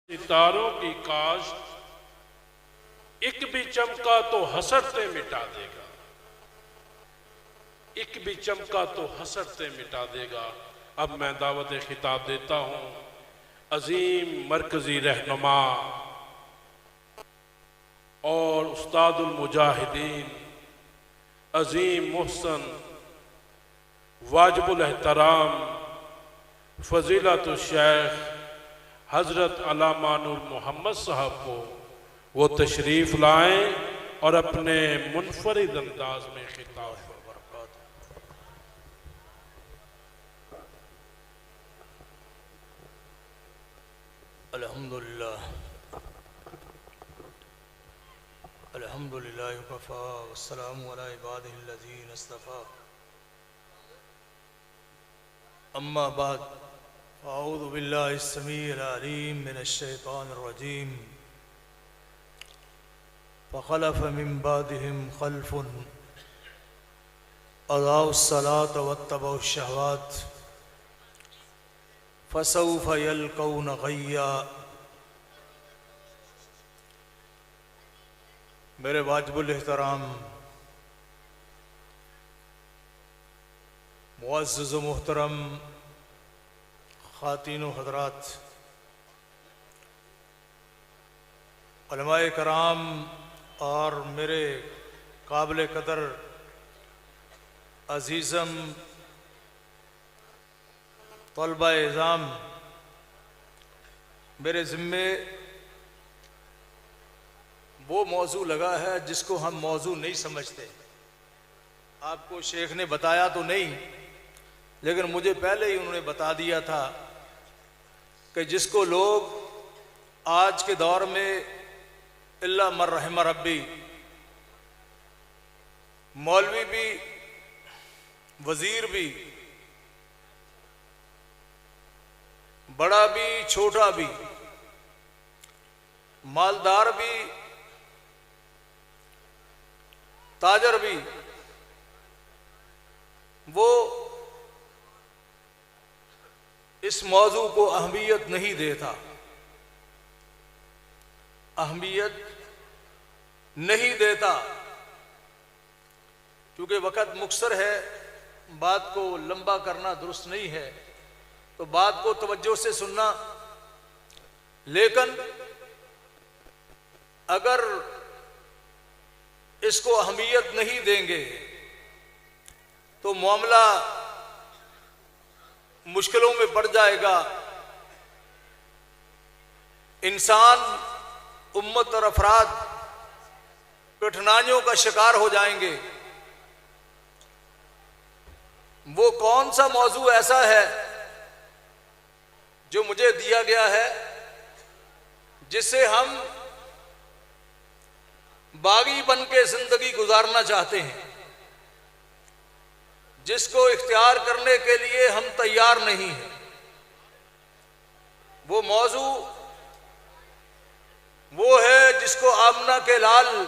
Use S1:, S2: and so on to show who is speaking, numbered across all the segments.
S1: सितारों की काश्त एक भी चमका तो हसरते मिटा देगा, एक भी चमका तो हसरते मिटा देगा। अब मैं दावत खिताब देता हूं अजीम मरकजी रहनुमा और उस्तादुल मुजाहिदीन अजीम मुहसन वाजिबुल एहतराम फजीलतुल शेख हजरत अल्लामा नूर मोहम्मद साहब को वो तशरीफ लाएं और अपने मुनफरिद अंदाज में खिताब फरमाएं।
S2: अल्हम्दुलिल्लाह अल्हम्दुलिल्लाह वकफ़ा वस्सलामु अला इबादिहिल्लज़ीना इस्तफ़ा अम्मा बाद अऊज़ु बिल्लाहि स्समीइल अलीम मिनश शैतानिर रजीम फ़ख़लफ़ मिन बादिहिम ख़ल्फ़ुन अज़ाउस सलात वत्तबउश शहवात फ़सौफ़ यल्क़ौन ग़य्या। मेरे वाजिबुल एहतराम मुअज़्ज़िज़ व मुहतरम ख़ातीन व हज़रात, उलमाए कराम और मेरे काबिल कदर अज़ीज़म तलबा इज़ाम, मेरे ज़िम्मे वो मौजू लगा है जिसको हम मौजू नहीं समझते। आपको शेख ने बताया तो नहीं, लेकिन मुझे पहले ही उन्होंने बता दिया था कि जिसको लोग आज के दौर में इल्ला मर रहम रब्बी, मौलवी भी, वजीर भी, बड़ा भी छोटा भी, मालदार भी, ताजर भी, वो इस मौजू को अहमियत नहीं देता, अहमियत नहीं देता, क्योंकि वक़्त मुख्तसर है, बात को लंबा करना दुरुस्त नहीं है, तो बात को तवज्जो से सुनना। लेकिन अगर इसको अहमियत नहीं देंगे तो मामला मुश्किलों में पड़ जाएगा। इंसान, उम्मत और अफराद कठिनाइयों का शिकार हो जाएंगे। वो कौन सा मौजू ऐसा है जो मुझे दिया गया है जिससे हम बागी बन के जिंदगी गुजारना चाहते हैं, जिसको इख्तियार करने के लिए हम तैयार नहीं हैं? वो मौजू वो है जिसको आमना के लाल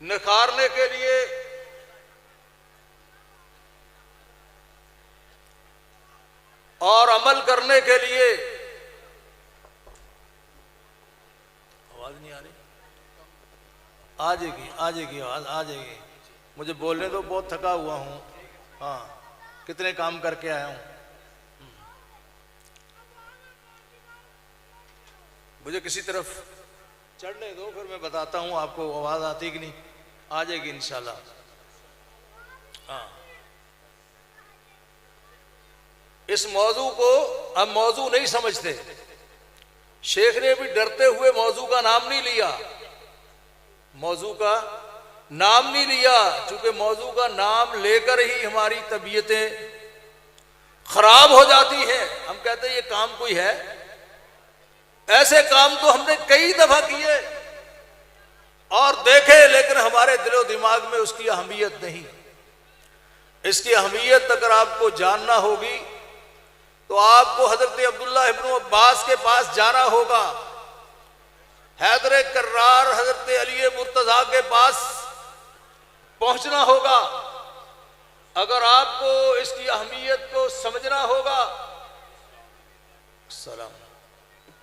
S2: निखारने के लिए और अमल करने के लिए, आवाज नहीं आ रही, आ जाएगी आवाज आ जाएगी। मुझे बोलने तो बहुत थका हुआ हूं, हाँ, कितने काम करके आया हूं। मुझे किसी तरफ चढ़ने दो, फिर मैं बताता हूं आपको आवाज आती कि नहीं। आ जाएगी इंशाल्लाह। हाँ, इस मौजू को हम मौजू नहीं समझते। शेख ने भी डरते हुए मौजू का नाम नहीं लिया, मौजू का नाम नहीं लिया, क्योंकि मौजू का नाम लेकर ही हमारी तबीयतें खराब हो जाती हैं। हम कहते हैं ये काम कोई है, ऐसे काम तो हमने कई दफा किए और देखे, लेकिन हमारे दिलो दिमाग में उसकी अहमियत नहीं। इसकी अहमियत अगर आपको जानना होगी तो आपको हजरत अब्दुल्लाह इब्न अब्बास के पास जाना होगा, हैदर कर्रार हजरत अली मुर्तजा के पास पहुंचना होगा। अगर आपको इसकी अहमियत को समझना होगा सलाम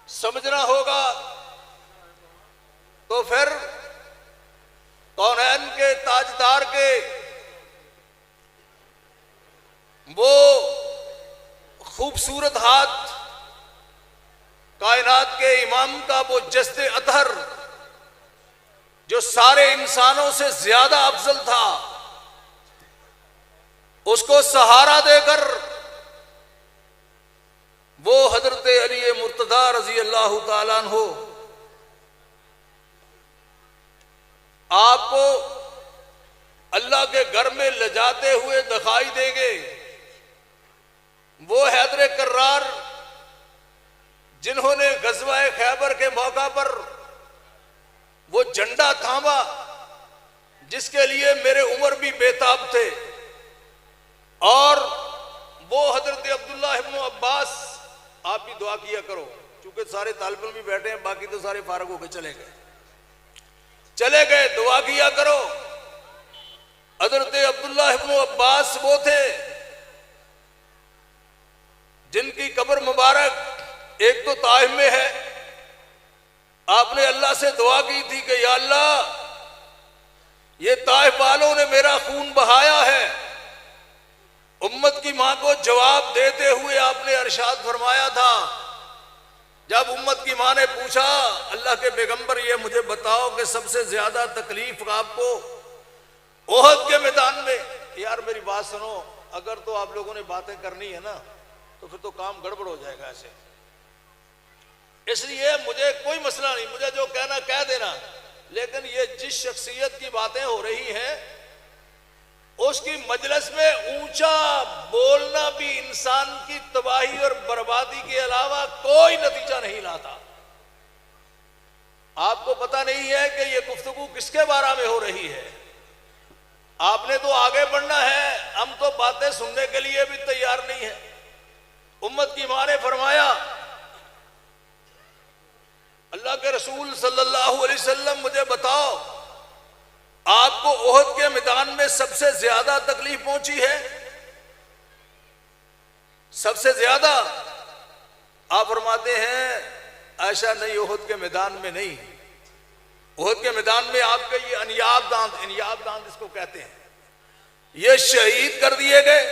S2: समझना होगा। तो फिर कौनैन के ताजदार के वो खूबसूरत हाथ, कायनात के इमाम का वो जस्ते अतहर जो सारे इंसानों से ज्यादा अफजल था, उसको सहारा देकर वो हजरत अली मुर्तदा रजी अल्लाह ताला अन्हु आपको अल्लाह के घर में ले जाते हुए दिखाई देंगे। वो हैदर कर्रार जिन्होंने गज़वा खैबर के मौका पर वो झंडा थामा जिसके लिए मेरे उमर भी बेताब थे, और वो हजरत अब्दुल्लाह इब्न अब्बास, आप भी दुआ किया करो क्योंकि सारे तालिब इल्म भी बैठे हैं, बाकी तो सारे फारग होकर चले गए, दुआ किया करो। हजरत अब्दुल्लाह इब्न अब्बास वो थे जिनकी कब्र मुबारक एक तो ताइफ में है। आपने अल्लाह से दुआ की थी कि या अल्लाह, ये ताइफ वालों ने मेरा खून बहाया है। उम्मत की मां को जवाब देते हुए आपने अरशाद फरमाया था, जब उम्मत की मां ने पूछा अल्लाह के पैगंबर ये मुझे बताओ कि सबसे ज्यादा तकलीफ आपको ओहद के मैदान में, यार मेरी बात सुनो, अगर तो आप लोगों ने बातें करनी है ना तो फिर तो काम गड़बड़ हो जाएगा ऐसे, इसलिए मुझे कोई मसला नहीं, मुझे जो कहना कह देना, लेकिन ये जिस शख्सियत की बातें हो रही हैं उसकी मजलिस में ऊंचा बोलना भी इंसान की तबाही और बर्बादी के अलावा कोई नतीजा नहीं लाता। आपको पता नहीं है कि ये गुफ्तगू किसके बारे में हो रही है। आपने तो आगे बढ़ना है, हम तो बातें सुनने के लिए भी तैयार नहीं है। उम्मत की मां ने फरमाया, अल्लाह के रसूल सल्लल्लाहु अलैहि वसल्लम मुझे बताओ आपको ओहद के मैदान में सबसे ज्यादा तकलीफ पहुंची है? सबसे ज्यादा? आप फरमाते हैं ऐसा नहीं, ओहद के मैदान में नहीं, ओहद के मैदान में आपके ये अनियाब दांत इसको कहते हैं, ये शहीद कर दिए गए।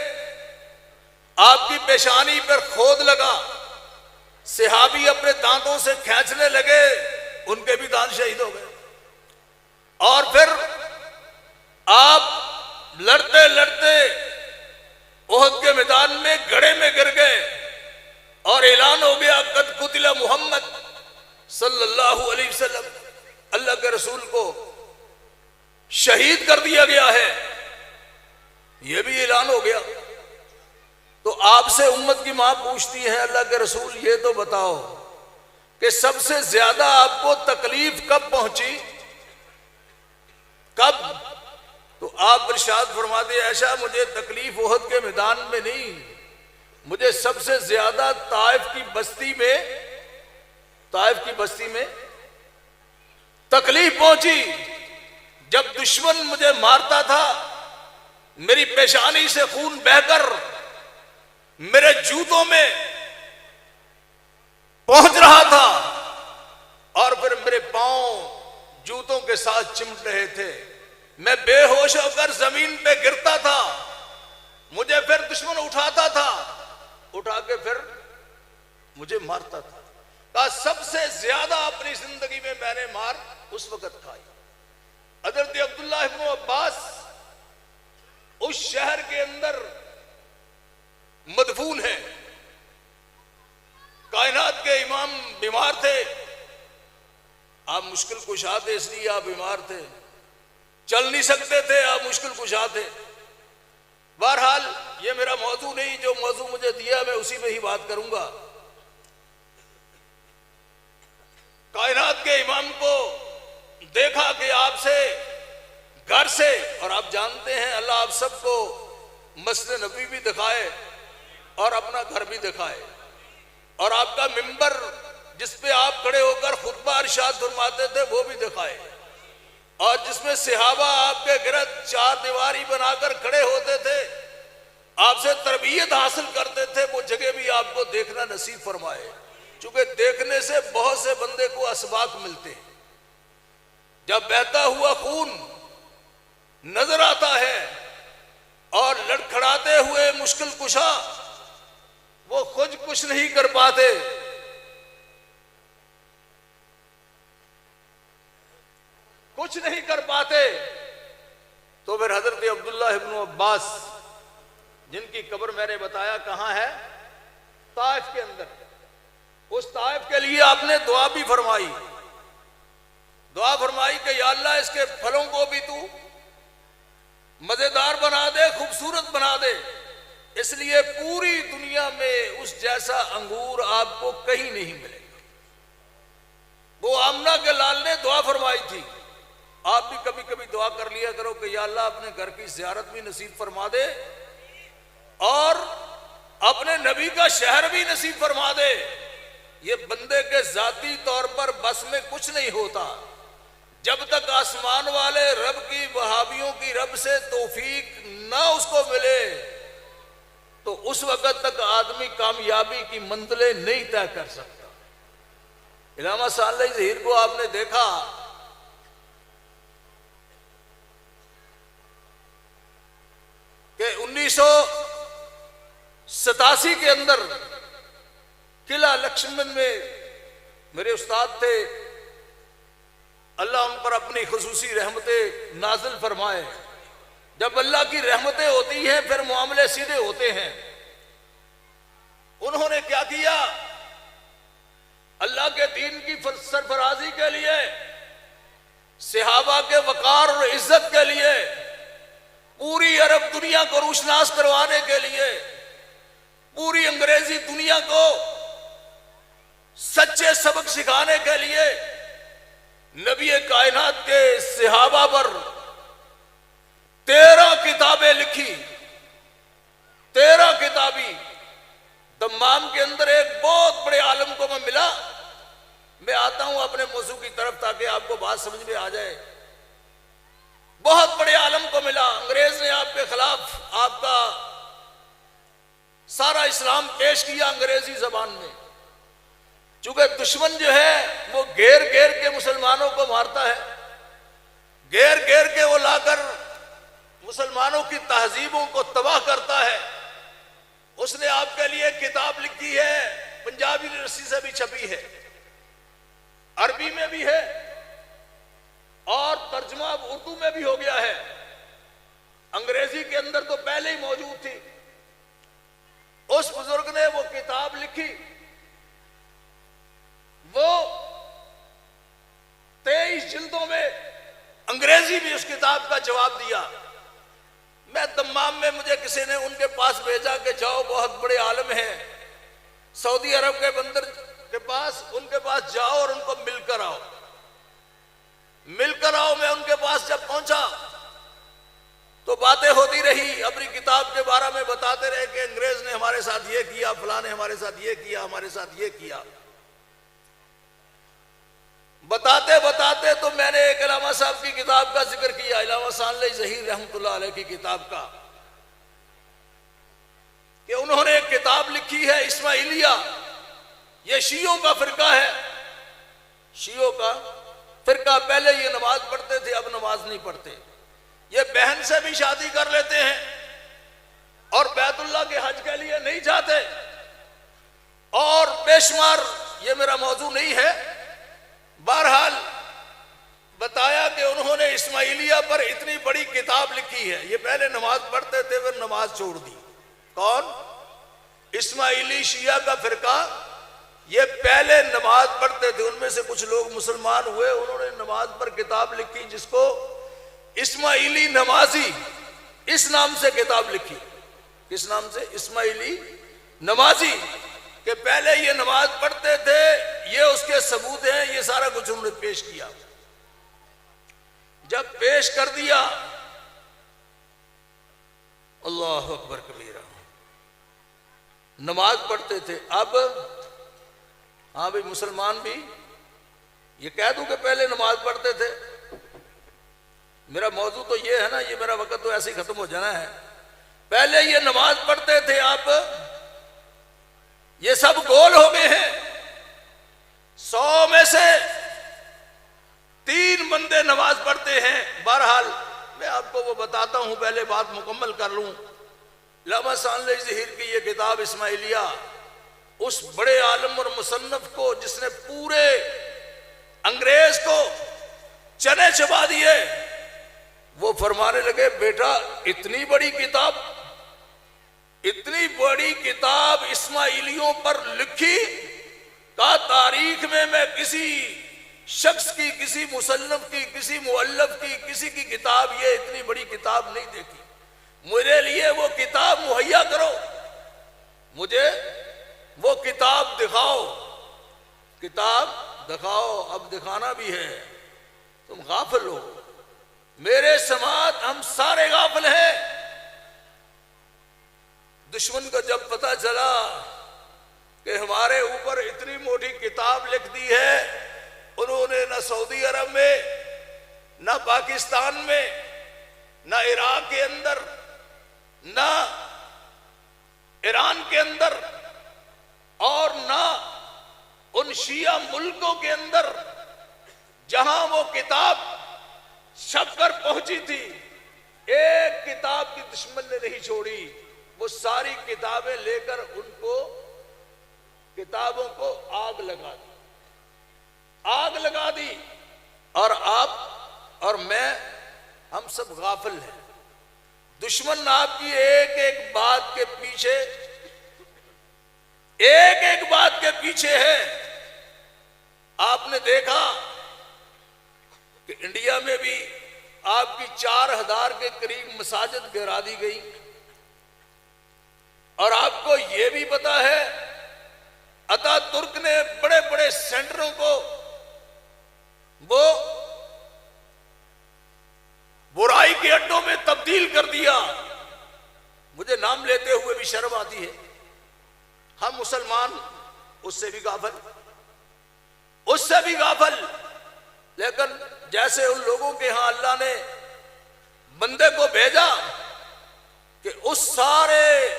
S2: आपकी पेशानी पर खोद लगा, सहाबी अपने दांतों से खींचने लगे, उनके भी दांत शहीद हो गए। और फिर आप लड़ते लड़ते ओहद के मैदान में गड़े में गिर गए और ऐलान हो गया कद कुतिला मोहम्मद सल्लल्लाहु अलैहि वसल्लम, अल्लाह के रसूल को शहीद कर दिया गया है, यह भी ऐलान हो गया। तो आपसे उम्मत की मां पूछती है, अल्लाह के रसूल ये तो बताओ कि सबसे ज्यादा आपको तकलीफ कब पहुंची, कब? तो आप इरशाद फरमाते ऐसा मुझे तकलीफ ओहद के मैदान में नहीं, मुझे सबसे ज्यादा ताइफ की बस्ती में तकलीफ पहुंची। जब दुश्मन मुझे मारता था, मेरी पेशानी से खून बहकर मेरे जूतों में पहुंच रहा था और फिर मेरे पांव जूतों के साथ चिमट रहे थे, मैं बेहोश होकर जमीन पे गिरता था, मुझे फिर दुश्मन उठाता था, उठा के फिर मुझे मारता था। कहा सबसे ज्यादा अपनी जिंदगी में मैंने मार उस वक्त खाई। हजरत अब्दुल्लाह इब्न अब्बास उस शहर के अंदर मदफून है, कायनात के इमाम बीमार थे, आप मुश्किल कुशा थे इसलिए आप बीमार थे, चल नहीं सकते थे, आप मुश्किल कुशा थे। बहरहाल ये मेरा मौजू नहीं, जो मौजू मुझे दिया मैं उसी में ही बात करूंगा। कायनात के इमाम को देखा कि आपसे घर से, और आप जानते हैं अल्लाह आप सबको मस्जिद नबी भी दिखाए और अपना घर भी दिखाए, और आपका मिंबर जिस पे आप खड़े होकर खुतबा इरशाद फरमाते थे वो भी दिखाए, और जिसमें सहाबा आपके गिरद चार दीवारी बनाकर खड़े होते थे, आपसे तरबियत हासिल करते थे, वो जगह भी आपको देखना नसीब फरमाए। चूंकि देखने से बहुत से बंदे को असबाक मिलते हैं। जब बहता हुआ खून नजर आता है और लड़खड़ाते हुए मुश्किल कुशा वो खुद कुछ नहीं कर पाते, कुछ नहीं कर पाते, तो फिर हजरत अब्दुल्लाह इब्न अब्बास, जिनकी कब्र मैंने बताया कहां है, ताइफ के अंदर, उस ताइफ के लिए आपने दुआ भी फरमाई। दुआ फरमाई कि या अल्लाह इसके फलों को भी तू मजेदार बना दे, खूबसूरत बना दे। इसलिए पूरी दुनिया में उस जैसा अंगूर आपको कहीं नहीं मिलेगा। वो आमना के लाल ने दुआ फरमाई थी। आप भी कभी कभी दुआ कर लिया करो कि या अल्लाह अपने घर की ज़ियारत भी नसीब फरमा दे और अपने नबी का शहर भी नसीब फरमा दे। ये बंदे के जाती तौर पर बस में कुछ नहीं होता। जब तक आसमान वाले रब की, वहाबियों की रब से तौफीक ना उसको मिले, तो उस वक्त तक आदमी कामयाबी की मंजिलें नहीं तय कर सकता। इलामा सालेह ज़हीर को आपने देखा कि 1987 के अंदर किला लक्ष्मण में मेरे उस्ताद थे, अल्लाह उन पर अपनी खुसूसी रहमतें नाजिल फरमाए। जब अल्लाह की रहमतें होती हैं फिर मामले सीधे होते हैं। उन्होंने क्या किया, अल्लाह के दीन की सरफराजी के लिए, सहाबा के वकार और इज्जत के लिए, पूरी अरब दुनिया को रोशनास करवाने के लिए, पूरी अंग्रेजी दुनिया को सच्चे सबक सिखाने के लिए नबी कायनात के सहाबा पर 13 किताबें लिखी। 13 किताबी। दम्माम के अंदर एक बहुत बड़े आलम को मैं मिला। मैं आता हूं अपने मौजू की तरफ ताकि आपको बात समझ में आ जाए। बहुत बड़े आलम को मिला। अंग्रेज ने आपके खिलाफ आपका सारा इस्लाम पेश किया अंग्रेजी जबान में। चूंकि दुश्मन जो है वो घेर घेर के मुसलमानों को मारता है, घेर घेर के वो लाकर मुसलमानों की तहजीबों को तबाह करता है। उसने आपके लिए किताब लिखी है, पंजाबी रस्सी से भी छपी है, अरबी में भी है और तर्जमा उर्दू में भी हो गया है। अंग्रेजी के अंदर तो पहले ही मौजूद थी। उस बुजुर्ग ने वो किताब लिखी। वो 23 जिल्दों में अंग्रेजी भी उस किताब का जवाब दिया। मैं दम्माम में मुझे किसी ने उनके पास भेजा कि जाओ, बहुत बड़े आलम हैं सऊदी अरब के बंदर के पास, उनके पास जाओ और उनको मिलकर आओ। मिलकर आओ। मैं उनके पास जब पहुंचा तो बातें होती रही, अपनी किताब के बारे में बताते रहे कि अंग्रेज ने हमारे साथ ये किया, फलां ने हमारे साथ ये किया, हमारे साथ ये किया। बताते बताते तो मैंने एक इलामा साहब की किताब का जिक्र किया, इलामा सालेह ज़हीर रहमतुल्लाह अलैह की किताब का, कि उन्होंने एक किताब लिखी है इस्माइलिया। ये शियों का फिरका है। शियों का फिरका। पहले ये नमाज पढ़ते थे, अब नमाज नहीं पढ़ते। ये बहन से भी शादी कर लेते हैं और बैतुल्लाह के हज के लिए नहीं जाते। और बेशुमार, ये मेरा मौजू नहीं है, बहरहाल बताया कि उन्होंने इस्माइलिया पर इतनी बड़ी किताब लिखी है। ये पहले नमाज पढ़ते थे फिर नमाज छोड़ दी। कौन? इस्माइली शिया का फिरका। ये पहले नमाज पढ़ते थे, उनमें से कुछ लोग मुसलमान हुए, उन्होंने नमाज पर किताब लिखी जिसको इस्माइली नमाजी, इस नाम से किताब लिखी। किस नाम से? इस्माइली नमाजी। कि पहले ये नमाज पढ़ते थे, ये उसके सबूत हैं, ये सारा कुछ उन्होंने पेश किया। जब पेश कर दिया, अल्लाह अकबर कबीरा, नमाज पढ़ते थे। अब हाँ भाई, मुसलमान भी ये कह दूं कि पहले नमाज पढ़ते थे। मेरा मौजू तो ये है ना, ये मेरा वक्त तो ऐसे ही खत्म हो जाना है। पहले ये नमाज पढ़ते थे, अब ये सब गोल हो गए हैं। बंदे नमाज पढ़ते हैं। बहरहाल मैं आपको वो बताता हूं, पहले बात मुकम्मल कर लूं। अल्लामा सानवी ज़हीर की ये किताब इस्माइलिया, उस बड़े आलम और मुसन्नफ को जिसने पूरे अंग्रेज को चने चबा दिए, वो फरमाने लगे बेटा इतनी बड़ी किताब इस्माइलियों पर लिखी का तारीख में मैं किसी शख्स की, किसी मुसन्नफ की, किसी मुअल्लफ की, किसी की किताब ये इतनी बड़ी किताब नहीं देखी। मेरे लिए वो किताब मुहैया करो, मुझे वो किताब दिखाओ। किताब दिखाओ, अब दिखाना भी है। तुम गाफिल हो, मेरे समाज हम सारे गाफिल हैं। दुश्मन को जब पता चला कि हमारे ऊपर इतनी मोटी किताब लिख दी है, उन्होंने न सऊदी अरब में, न पाकिस्तान में, न इराक के अंदर, न ईरान के अंदर, और न उन शिया मुल्कों के अंदर जहां वो किताब छपकर पहुंची थी, एक किताब की दुश्मन ने नहीं छोड़ी। वो सारी किताबें लेकर उनको, किताबों को आग लगा दी। और आप और मैं, हम सब गाफिल हैं। दुश्मन आपकी एक एक बात के पीछे है। आपने देखा कि इंडिया में भी आपकी 4000 के करीब मसाजिद गिरा दी गई। और आपको यह भी पता है अतातुर्क ने बड़े बड़े सेंटरों को वो बुराई के अड्डों में तब्दील कर दिया। मुझे नाम लेते हुए भी शर्म आती है। हम मुसलमान उससे भी गाफिल, लेकिन जैसे उन लोगों के यहां अल्लाह ने बंदे को भेजा कि उस सारे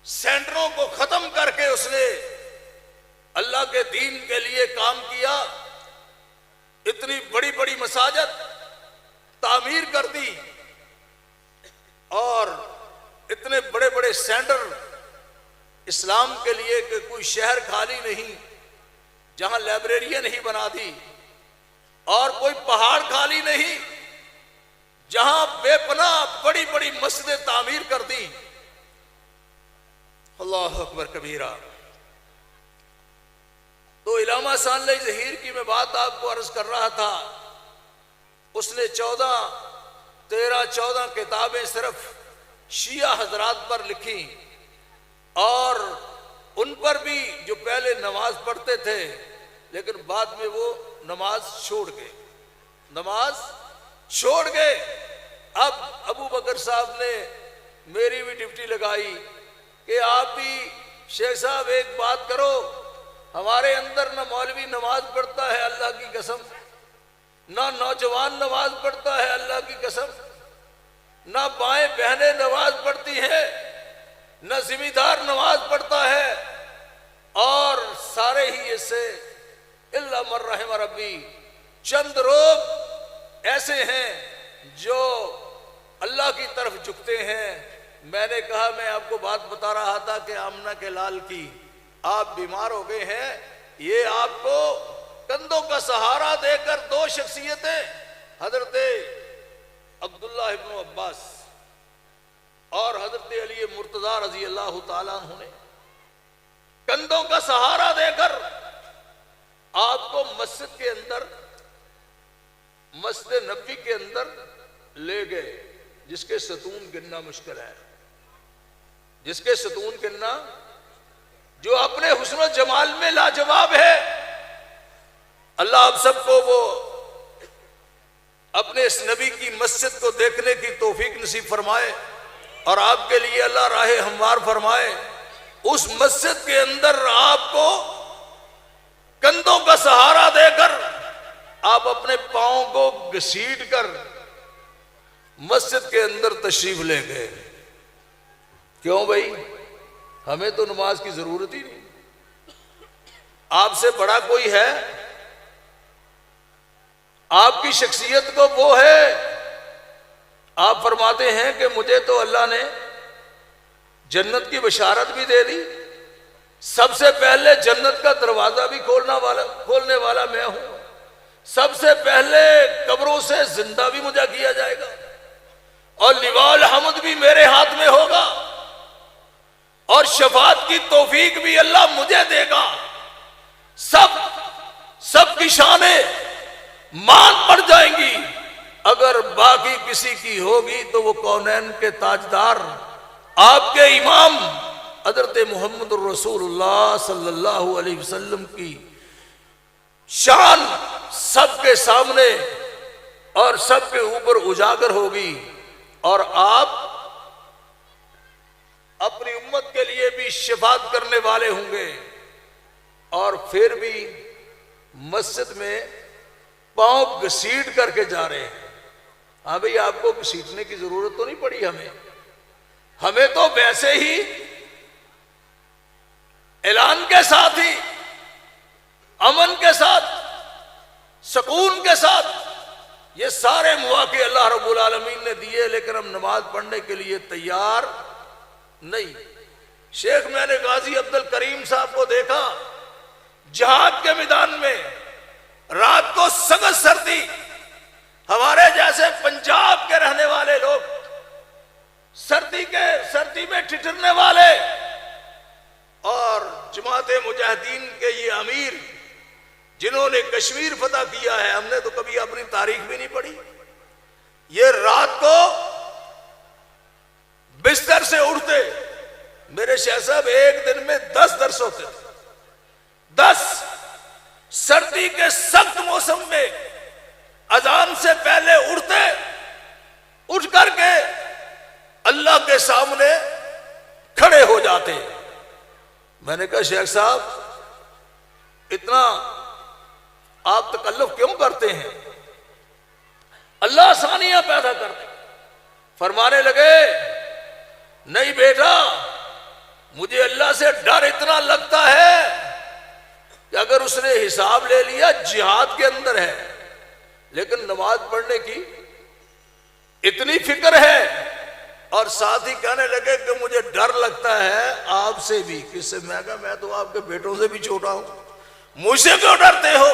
S2: सेंटरों को खत्म करके उसने अल्लाह के दीन के लिए काम किया। इतनी बड़ी बड़ी मसाजिद तामीर कर दी और इतने बड़े बड़े सेंटर इस्लाम के लिए कि कोई शहर खाली नहीं जहां लाइब्रेरियां नहीं बना दी, और कोई पहाड़ खाली नहीं जहां बेपनाह बड़ी बड़ी मस्जिदें तामीर कर दी। अल्लाह अकबर कबीरा। तो अल्लामा सानवी ज़हीर की मैं बात आपको अर्ज कर रहा था। उसने 13-14 किताबें सिर्फ शिया हजरात पर लिखी, और उन पर भी जो पहले नमाज पढ़ते थे लेकिन बाद में वो नमाज छोड़ गए। अब अबू बकर साहब ने मेरी भी ड्यूटी लगाई कि आप भी शेख साहब एक बात करो, हमारे अंदर न मौलवी नमाज पढ़ता है अल्लाह की कसम, ना नौजवान नमाज पढ़ता है अल्लाह की कसम, ना बाएं बहनें नमाज पढ़ती हैं, न जिम्मेदार नमाज पढ़ता है, और सारे ही इससे इल्ला मन रहम रब्बी, चंद लोग ऐसे हैं जो अल्लाह की तरफ झुकते हैं। मैंने कहा, मैं आपको बात बता रहा था कि आमना के लाल की, आप बीमार हो गए हैं, ये आपको कंधों का सहारा देकर दो शख्सियतें, हजरत अब्दुल्लाह इब्न अब्बास और हजरत अली मुर्तजा रजी अल्लाह ताला अन्हु ने कंधों का सहारा देकर आपको मस्जिद के अंदर, मस्जिद नबी के अंदर ले गए, जिसके सतून गिनना मुश्किल है, जिसके सतून गिनना, जो अपने हुस्न जमाल में लाजवाब है। अल्लाह आप सबको वो अपने इस नबी की मस्जिद को देखने की तौफीक नसीब फरमाए, और आपके लिए अल्लाह राहे हमवार फरमाए। उस मस्जिद के अंदर आपको कंधों का सहारा देकर आप अपने पांव को घसीट कर मस्जिद के अंदर तशरीफ ले गए। क्यों भाई, हमें तो नमाज की जरूरत ही नहीं, आपसे बड़ा कोई है? आपकी शख्सियत को वो है। आप फरमाते हैं कि मुझे तो अल्लाह ने जन्नत की बशारत भी दे दी, सबसे पहले जन्नत का दरवाजा भी खोलने वाला मैं हूं, सबसे पहले कब्रों से जिंदा भी मुझे किया जाएगा और लिवाल हम्द भी मेरे हाथ में होगा और शफात की तौफीक भी अल्लाह मुझे देगा। सब की शानें मान पड़ जाएंगी। अगर बाकी किसी की होगी तो वो कौनैन के ताजदार आपके इमाम हज़रत मोहम्मद रसूलुल्लाह सल्लल्लाहु अलैहि वसल्लम की शान सबके सामने और सबके ऊपर उजागर होगी और आप अपनी उम्मत के लिए भी शफात करने वाले होंगे। और फिर भी मस्जिद में पांव घसीट करके जा रहे हैं। हाँ भाई, आपको घसीटने की जरूरत तो नहीं पड़ी हमें तो वैसे ही ऐलान के साथ ही अमन के साथ सुकून के साथ ये सारे मौके अल्लाह रब्बुल आलमीन ने दिए, लेकिन हम नमाज पढ़ने के लिए तैयार नहीं। शेख मैंने गाजी अब्दुल करीम साहब को देखा जहाद के मैदान में, रात को सख्त सर्दी, हमारे जैसे पंजाब के रहने वाले लोग सर्दी में ठिठुरने वाले, और जमाते मुजाहिदीन के ये अमीर जिन्होंने कश्मीर फतह किया है, हमने तो कभी अपनी तारीख भी नहीं पढ़ी। ये रात को बिस्तर से उठते, मेरे शेख साहब एक दिन में 10 दर्स होते थे, 10। सर्दी के सख्त मौसम में अजान से पहले उठ करके अल्लाह के सामने खड़े हो जाते। मैंने कहा शेख साहब इतना आप तकल्लुफ क्यों करते हैं? अल्लाह आसानियां पैदा करते। फरमाने लगे, नहीं बेटा, मुझे अल्लाह से डर इतना लगता है कि अगर उसने हिसाब ले लिया जिहाद के अंदर है, लेकिन नमाज पढ़ने की इतनी फिक्र है। और साथ ही कहने लगे कि मुझे डर लगता है आपसे भी। किससे? मैं कहा मैं तो आपके बेटों से भी छोटा हूं, मुझसे क्यों डरते हो?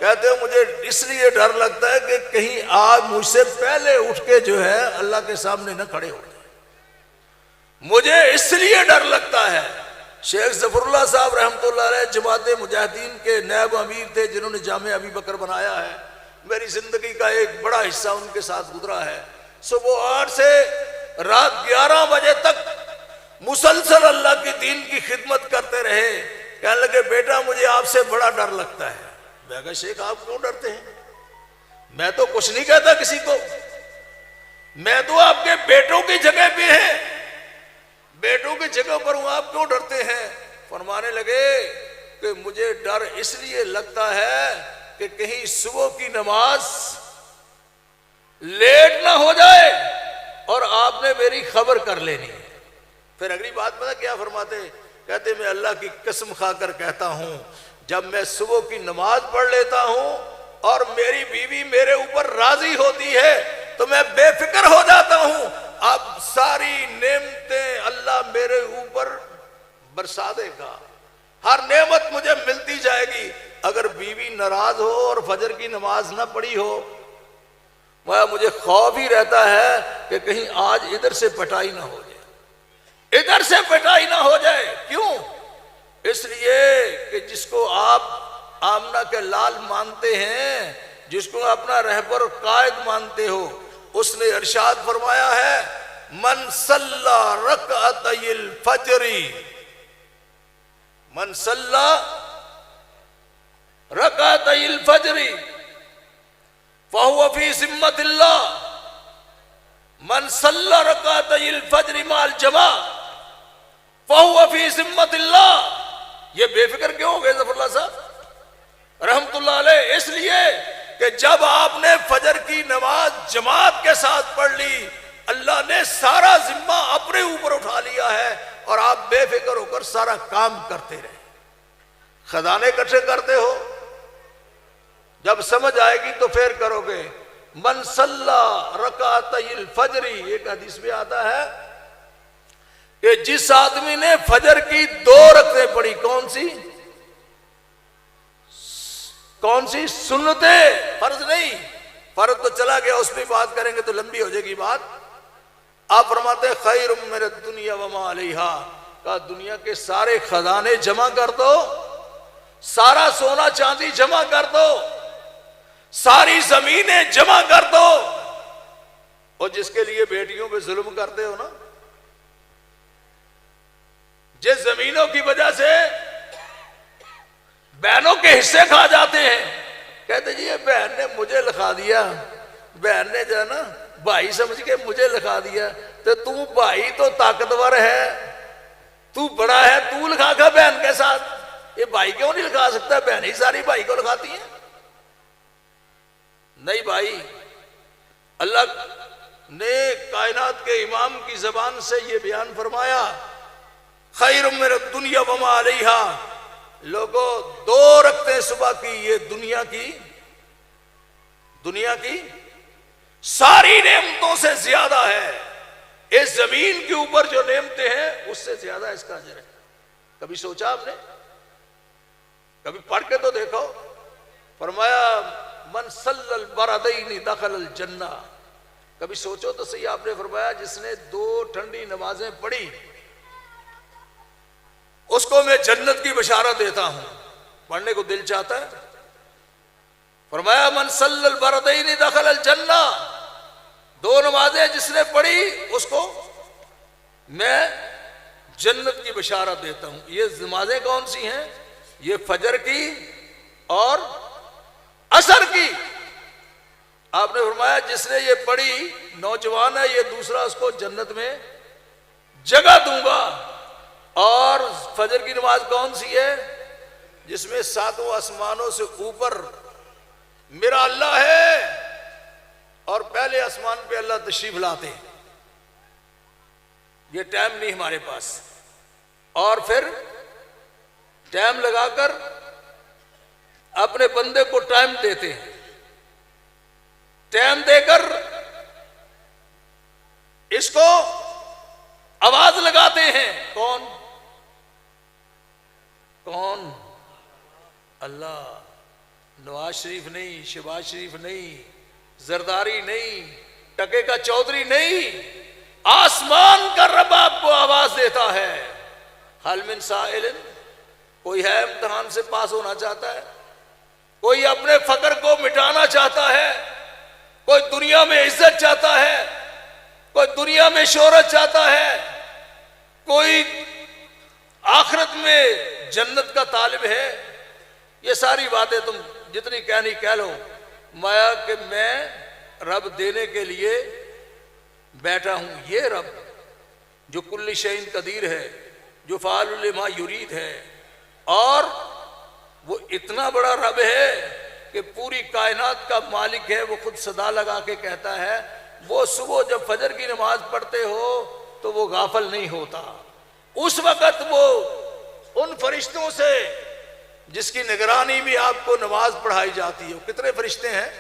S2: कहते हो मुझे इसलिए डर लगता है कि कहीं आप मुझसे पहले उठ के जो है अल्लाह के सामने न खड़े हो, मुझे इसलिए डर लगता है। शेख ज़फरुल्लाह साहब रहमतुल्लाह अलैह जमाते मुजाहिदीन के नायब अमीर थे, जिन्होंने जामे अबी बकर बनाया है। मेरी जिंदगी का एक बड़ा हिस्सा उनके साथ गुजरा है। सुबह 8 से रात 11 बजे तक मुसलसल अल्लाह की दीन की खिदमत करते रहे। कहने लगे बेटा मुझे आपसे बड़ा डर लगता है। मैं कहा शेख आप क्यों डरते हैं? मैं तो कुछ नहीं कहता किसी को, मैं तो आपके बेटों की जगह पे है, बेटों की जगह पर हूं, आप क्यों डरते हैं? फरमाने लगे कि मुझे डर इसलिए लगता है कि कहीं सुबह की नमाज लेट ना हो जाए और आपने मेरी खबर कर लेनी है। फिर अगली बात पता क्या फरमाते? कहते मैं अल्लाह की कसम खाकर कहता हूं, जब मैं सुबह की नमाज पढ़ लेता हूं और मेरी बीवी मेरे ऊपर राजी होती है तो मैं बेफिक्र हो जाता हूं। अब सारी नेमतें अल्लाह मेरे ऊपर बरसा देगा, हर नेमत मुझे मिलती जाएगी। अगर बीवी नाराज हो और फजर की नमाज ना पढ़ी हो, वह मुझे खौफ ही रहता है कि कहीं आज इधर से पिटाई ना हो जाए, इधर से पिटाई ना हो जाए। क्यों? इसलिए कि जिसको आप आमना के लाल मानते हैं, जिसको अपना रहबर कायद मानते हो, उसने इरशाद फरमाया है मन सल्ला रकअतैल फजरी, मन सल्ला रकअतैल फजरी फहुव फी जिम्मतिल्लाह, मन सल्ला रकअतैल फजरी माल जमा फहुव फी जिम्मतिल्लाह। ये बेफिक्र क्यों हो गए ज़फरुल्लाह साहब रहमतुल्लाह अलैह? इसलिए कि जब आपने फजर की नमाज जमात के साथ पढ़ ली, अल्लाह ने सारा जिम्मा अपने ऊपर उठा लिया है और आप बेफिक्र होकर सारा काम करते रहे। खजाने इकट्ठे करते हो, जब समझ आएगी तो फिर करोगे। मन सल्ला रकातल फजरी, एक हदीस में आता है कि जिस आदमी ने फजर की 2 रकअतें पढ़ी, कौन सी सुन्नते, फर्ज नहीं, फर्ज तो चला गया, उस पर बात करेंगे तो लंबी हो जाएगी बात। आप फरमाते खैरुम मिन दुनिया व मा अलैहा, का दुनिया के सारे खजाने जमा कर दो, सारा सोना चांदी जमा कर दो, सारी जमीनें जमा कर दो, और जिसके लिए बेटियों पे जुल्म करते हो ना, जिस जमीनों की वजह से बहनों के हिस्से खा जाते हैं, कहते जी ये बहन ने मुझे लिखा दिया, बहन ने जो है ना भाई समझ के मुझे लिखा दिया, तो तू भाई तो ताकतवर है, तू बड़ा है, तू लिखा खा बहन के साथ, ये भाई क्यों नहीं लिखा सकता? बहन ही सारी भाई को लिखाती है। नहीं भाई, अल्लाह ने कायनात के इमाम की जबान से ये बयान फरमाया, खैरुम मिन दुनिया व मा अलैहा, लोगों 2 रखते सुबह की, ये दुनिया की सारी नेमतों से ज्यादा है। इस जमीन के ऊपर जो नेमतें हैं उससे ज्यादा इसका अजर है। कभी सोचा आपने? कभी पढ़ के तो देखो। फरमाया मन सल्लल बरदैनी दखलल जन्ना, कभी सोचो तो सही। आपने फरमाया जिसने 2 ठंडी नमाजें पढ़ी उसको मैं जन्नत की बशारत देता हूं। पढ़ने को दिल चाहता है? फरमाया मन सल्लल बरदैनी दखलल जन्ना, 2 नमाजें जिसने पढ़ी उसको मैं जन्नत की बशारत देता हूं। ये नमाजें कौन सी हैं? ये फजर की और असर की। आपने फरमाया जिसने ये पढ़ी, नौजवान है ये, दूसरा उसको जन्नत में जगह दूंगा। और फजर की नमाज कौन सी है? जिसमें 7 आसमानों से ऊपर मेरा अल्लाह है और पहले आसमान पे अल्लाह तशरीफ लाते हैं। ये टाइम नहीं हमारे पास, और फिर टाइम लगाकर अपने बंदे को टाइम देते हैं। टाइम देकर इसको आवाज लगाते हैं। कौन? अल्लाह। नवाज शरीफ नहीं, शहबाज शरीफ नहीं, जरदारी नहीं, टके का चौधरी नहीं, आसमान का रब आपको आवाज देता है। हल मिन साइलिन, कोई है इम्तिहान से पास होना चाहता है, कोई अपने फकर को मिटाना चाहता है, कोई दुनिया में इज्जत चाहता है, कोई दुनिया में शोहरत चाहता है, कोई आखिरत में जन्नत का तालिब है। ये सारी बातें तुम जितनी कहनी कह लो, माया कि मैं रब देने के लिए बैठा हूं। ये रब जो कुल्ली शैइन कदीर है, जो फ़ाअलु लिमा युरीद है, और वो इतना बड़ा रब है कि पूरी कायनात का मालिक है। वो खुद सदा लगा के कहता है, वो सुबह जब फजर की नमाज पढ़ते हो तो वो गाफल नहीं होता। उस वक़्त वो उन फरिश्तों से जिसकी निगरानी में आपको नमाज पढ़ाई जाती है। कितने फरिश्ते हैं?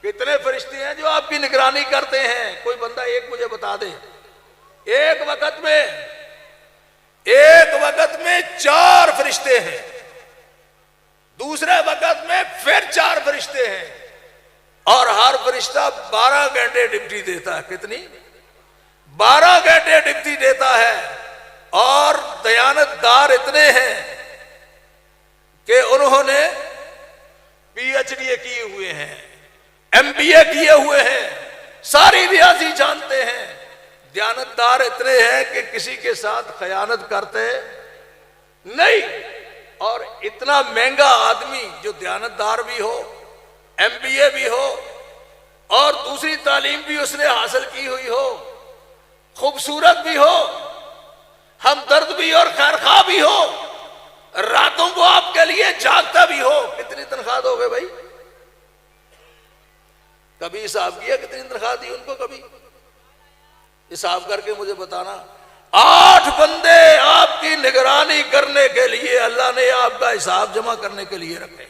S2: कितने फरिश्ते हैं जो आपकी निगरानी करते हैं? कोई बंदा एक मुझे बता दे। एक वक़्त में 4 फरिश्ते हैं, दूसरे वक़्त में फिर 4 फरिश्ते हैं, और हर फरिश्ता 12 घंटे ड्यूटी देता है। कितनी? 12 घंटे ड्यूटी देता है। और दयानतदार इतने हैं कि उन्होंने PhD किए हुए हैं, MBA किए हुए हैं, सारी रियाजी जानते हैं। दयानतदार इतने हैं कि किसी के साथ खयानत करते नहीं। और इतना महंगा आदमी जो दयानतदार भी हो, MBA भी हो, और दूसरी तालीम भी उसने हासिल की हुई हो, खूबसूरत भी हो, हमदर्द भी और खैरखा भी हो, रातों को आपके लिए जागता भी हो, कितनी तनख्वाह दोगे भाई? कभी हिसाब किया कितनी तनख्वाह दी उनको? कभी हिसाब करके मुझे बताना। 8 बंदे आपकी निगरानी करने के लिए अल्लाह ने आपका हिसाब जमा करने के लिए रखे।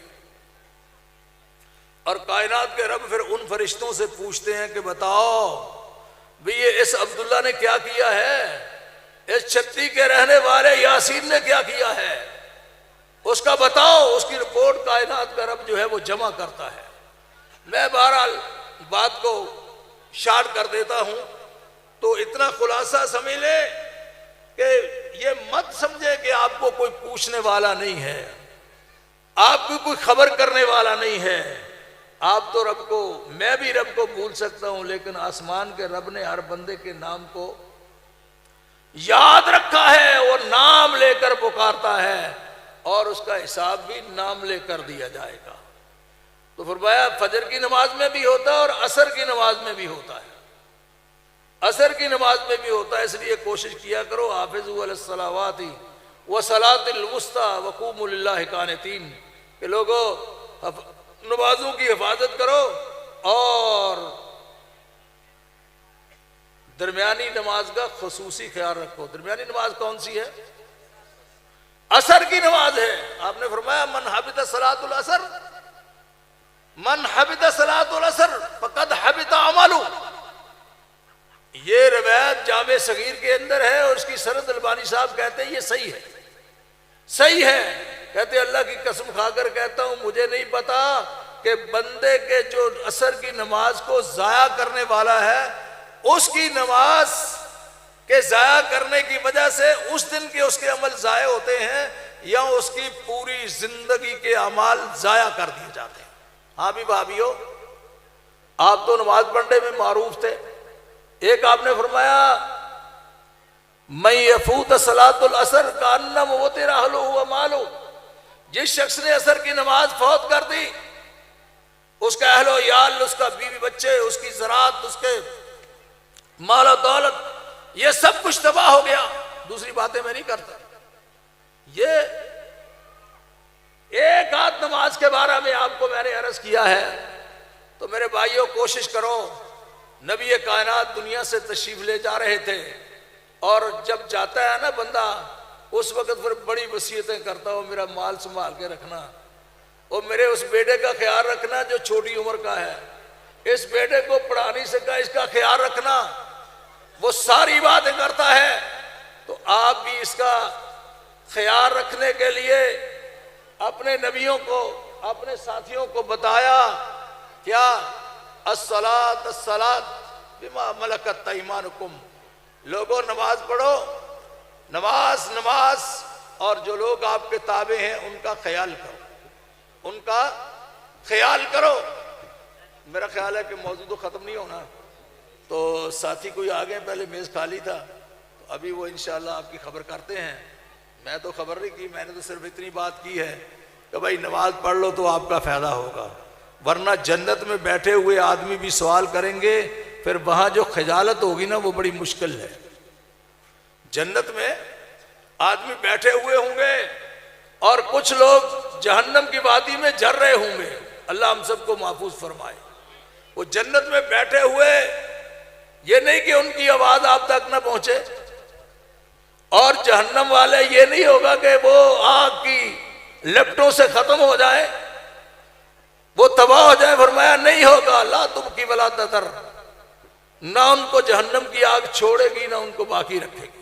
S2: और कायनात के रब फिर उन फरिश्तों से पूछते हैं कि बताओ भी ये इस अब्दुल्ला ने क्या किया है, इस छत्ती के रहने वाले यासीन ने क्या किया है, उसका बताओ। उसकी रिपोर्ट कायनात का रब जो है वो जमा करता है। मैं बहरहाल बात को शार्ट कर देता हूं, तो इतना खुलासा समझ ले कि ये मत समझे कि आपको कोई पूछने वाला नहीं है, आपको कोई खबर करने वाला नहीं है। आप तो रब को, मैं भी रब को भूल सकता हूं, लेकिन आसमान के रब ने हर बंदे के नाम को याद रखा है, वो नाम लेकर पुकारता है और उसका हिसाब भी नाम लेकर दिया जाएगा। तो फरमाया फजर की नमाज में भी होता है और असर की नमाज में भी होता है, असर की नमाज में भी होता है। इसलिए कोशिश किया करो हाफिज़ू अलस्सलावाति व सलातिल वुस्ता व क़ूमू लिल्लाहि क़ानितीन, कि लोगों नमाजों की हिफाजत करो और दरमियानी नमाज का खुसूसी ख्याल रखो। दरमियानी नमाज कौन सी है? असर की नमाज है। आपने फरमाया मन हबित सलातुल असर, मन हबित सलातुल असर फकद हबित अमलु। ये रवायत जामे सगीर के अंदर है और उसकी सनद अलबानी साहब कहते हैं ये सही है, सही है। कहते अल्लाह की कसम खाकर कहता हूं मुझे नहीं पता कि बंदे के जो असर की नमाज को जाया करने वाला है, उसकी नमाज के जाया करने की वजह से उस दिन के उसके अमल जाया होते हैं या उसकी पूरी जिंदगी के अमाल जाया कर दिए जाते हैं। हाँ भी भाभीओ, आप तो नमाज पढ़ने में मारूफ थे। एक आपने फरमाया मैं यफूत सलातुल असर का अन्नम वो तेरा हलो हुआ मालो, जिस शख्स ने असर की नमाज फौत कर दी, उसका अहलो याल, उसका बीवी बच्चे, उसकी ज़रात, उसके माल दौलत, ये सब कुछ तबाह हो गया। दूसरी बातें मैं नहीं करता। ये एक आध नमाज के बारे में आपको मैंने अर्ज किया है। तो मेरे भाइयों कोशिश करो, नबी कायनात दुनिया से तशरीफ ले जा रहे थे और जब जाता है ना बंदा, उस वक्त फिर बड़ी वसीयतें करता हो, मेरा माल संभाल के रखना और मेरे उस बेटे का ख्याल रखना जो छोटी उम्र का है, इस बेटे को पढ़ा नहीं सका, इसका ख्याल रखना, वो सारी बातें करता है। तो आप भी इसका ख्याल रखने के लिए अपने नबियों को, अपने साथियों को बताया क्या, अस्सलात अस्सलात बिमा मलकत अयमानुकुम, लोगों नमाज पढ़ो, नमाज नमाज, और जो लोग आपके ताबे हैं उनका ख्याल करो, उनका ख्याल करो। मेरा ख्याल है कि मौजूद तो ख़त्म नहीं होना, तो साथी कोई आ गए, पहले मेज़ खाली था, तो अभी वो इंशाल्लाह आपकी खबर करते हैं। मैं तो खबर नहीं की, मैंने तो सिर्फ इतनी बात की है कि भाई नमाज पढ़ लो तो आपका फ़ायदा होगा, वरना जन्नत में बैठे हुए आदमी भी सवाल करेंगे, फिर वहाँ जो खजालत होगी ना वो बड़ी मुश्किल है। जन्नत में आदमी बैठे हुए होंगे और कुछ लोग जहन्नम की वादी में जर रहे होंगे, अल्लाह हम सबको महफूज फरमाए। वो जन्नत में बैठे हुए, ये नहीं कि उनकी आवाज आप तक ना पहुंचे, और जहन्नम वाले ये नहीं होगा कि वो आग की लपटों से खत्म हो जाए, वो तबाह हो जाए। फरमाया नहीं होगा, ला तुम की वला तदर, ना उनको जहन्नम की आग छोड़ेगी ना उनको बाकी रखेगी।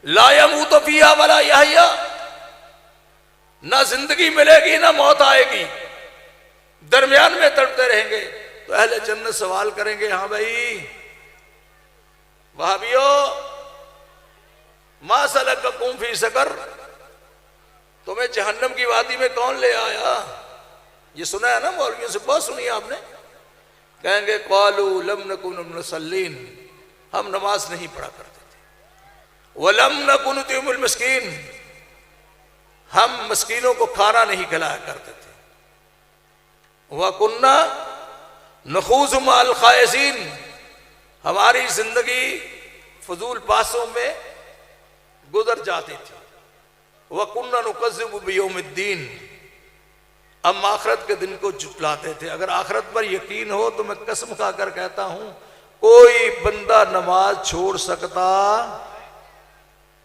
S2: ला यमूतु फिहा वला यहया, ना जिंदगी मिलेगी ना मौत आएगी, दरमियान में तड़पते रहेंगे। तो अहले जन्नत सवाल करेंगे, हाँ भाई वहाबियो मा सलककुम फी सकर, तुम्हें जहन्नम की वादी में कौन ले आया? ये सुना है ना मौलवियों से, बहुत सुनी आपने। कहेंगे क़ालू लम नकुन नुसल्लीन, हम नमाज नहीं पढ़ा करते थे, वलम नकुन नुतिमुल मिस्कीन, हम मस्कीनों को खाना नहीं खिलाया करते थे, वकुन्ना नखूज़ मअल खाइज़ीन, हमारी जिंदगी फजूल बातों में गुजर जाती थी, वकुन्ना नुकज़्ज़िबु बियौमिद्दीन, हम आखरत के दिन को झुटलाते थे। अगर आखरत पर यकीन हो तो मैं कसम खाकर कहता हूं कोई बंदा नमाज छोड़ सकता,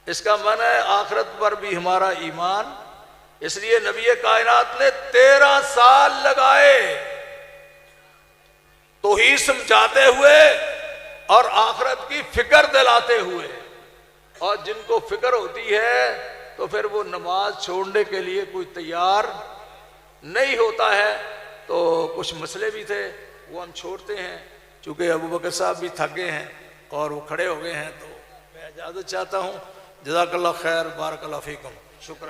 S2: इसका मन है आखरत पर भी हमारा ईमान। इसलिए नबी कायनात ने 13 साल लगाए तौहीद समझाते हुए और आखिरत की फिक्र दिलाते हुए। और जिनको फिक्र होती है तो फिर वो नमाज छोड़ने के लिए कोई तैयार नहीं होता है। तो कुछ मसले भी थे वो हम छोड़ते हैं, चूँकि अबू बकर साहब भी थक गए हैं और वो खड़े हो गए हैं, तो मैं इजाज़त चाहता हूँ। जज़ाकल्लाह खैर, बारकल्लाह फ़ीकुम, शुक्र।